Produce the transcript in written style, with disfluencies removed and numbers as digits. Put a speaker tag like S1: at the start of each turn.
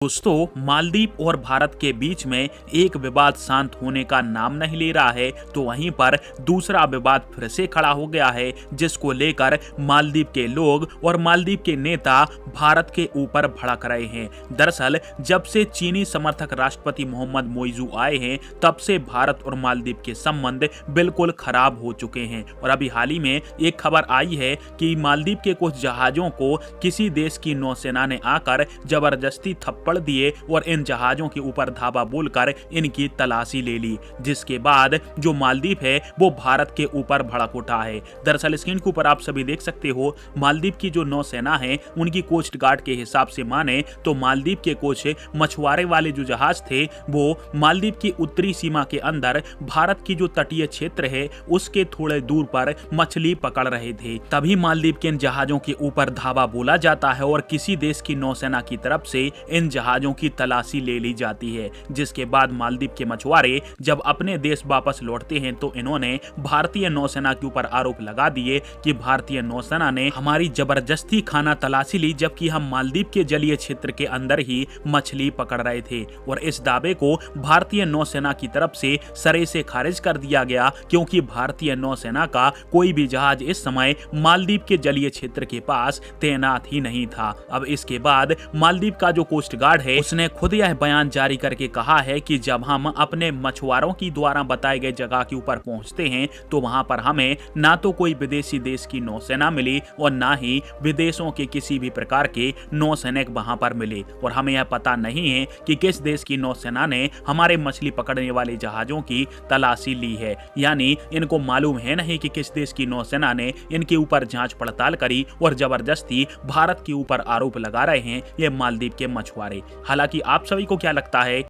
S1: दोस्तों, मालदीव और भारत के बीच में एक विवाद शांत होने का नाम नहीं ले रहा है, तो वहीं पर दूसरा विवाद फिर से खड़ा हो गया है, जिसको लेकर मालदीव के लोग और मालदीव के नेता भारत के ऊपर भड़क रहे हैं। दरअसल जब से चीनी समर्थक राष्ट्रपति मोहम्मद मोइजू आए हैं, तब से भारत और मालदीव के संबंध बिल्कुल खराब हो चुके हैं। और अभी हाल ही में एक खबर आई है कि मालदीव के कुछ जहाजों को किसी देश की नौसेना ने आकर जबरदस्ती थप्पड़ दिए और इन जहाजों के ऊपर धावा बोलकर इनकी तलाशी ले ली, जिसके बाद जो मालदीव है वो भारत के ऊपर भड़क उठा है। दरअसल स्क्रीन के ऊपर आप सभी देख सकते हो, मालदीव की जो नौसेना है उनकी कोस्ट गार्ड के हिसाब से माने तो मालदीव के कुछ मछुआरे वाले जो जहाज थे वो मालदीव की उत्तरी सीमा के अंदर भारत की जो तटीय क्षेत्र है उसके थोड़े दूर पर मछली पकड़ रहे थे। तभी मालदीव के इन जहाजों के ऊपर धावा बोला जाता है और किसी देश की नौसेना की तरफ से इन जहाजों की तलाशी ले ली जाती है, जिसके बाद मालदीव के मछुआरे जब अपने देश वापस लौटते हैं तो इन्होंने भारतीय नौसेना के ऊपर आरोप लगा दिए कि भारतीय नौसेना ने हमारी जबरदस्ती खाना तलाशी ली, जबकि हम मालदीव के जलीय क्षेत्र के अंदर ही मछली पकड़ रहे थे। और इस दावे को भारतीय नौसेना की तरफ से सरे से खारिज कर दिया गया, क्योंकि भारतीय नौसेना का कोई भी जहाज इस समय मालदीव के जलीय क्षेत्र के पास तैनात ही नहीं था। अब इसके बाद मालदीव का जो कोस्ट गार्ड है उसने खुद यह बयान जारी करके कहा है कि जब हम अपने मछुआरों की द्वारा बताए गए जगह के ऊपर पहुंचते हैं तो वहां पर हमें ना तो कोई विदेशी देश की नौसेना मिली और ना ही विदेशों के किसी भी प्रकार के नौसैनिक वहां पर मिले, और हमें यह पता नहीं है कि किस देश की नौसेना ने हमारे मछली पकड़ने वाले जहाजों की तलाशी ली है। यानी इनको मालूम है नहीं कि किस देश की नौसेना ने इनके ऊपर जांच पड़ताल करी और जबरदस्ती भारत के ऊपर आरोप लगा रहे हैं ये मालदीव के मछुआरे। हालांकि आप सभी को क्या लगता है?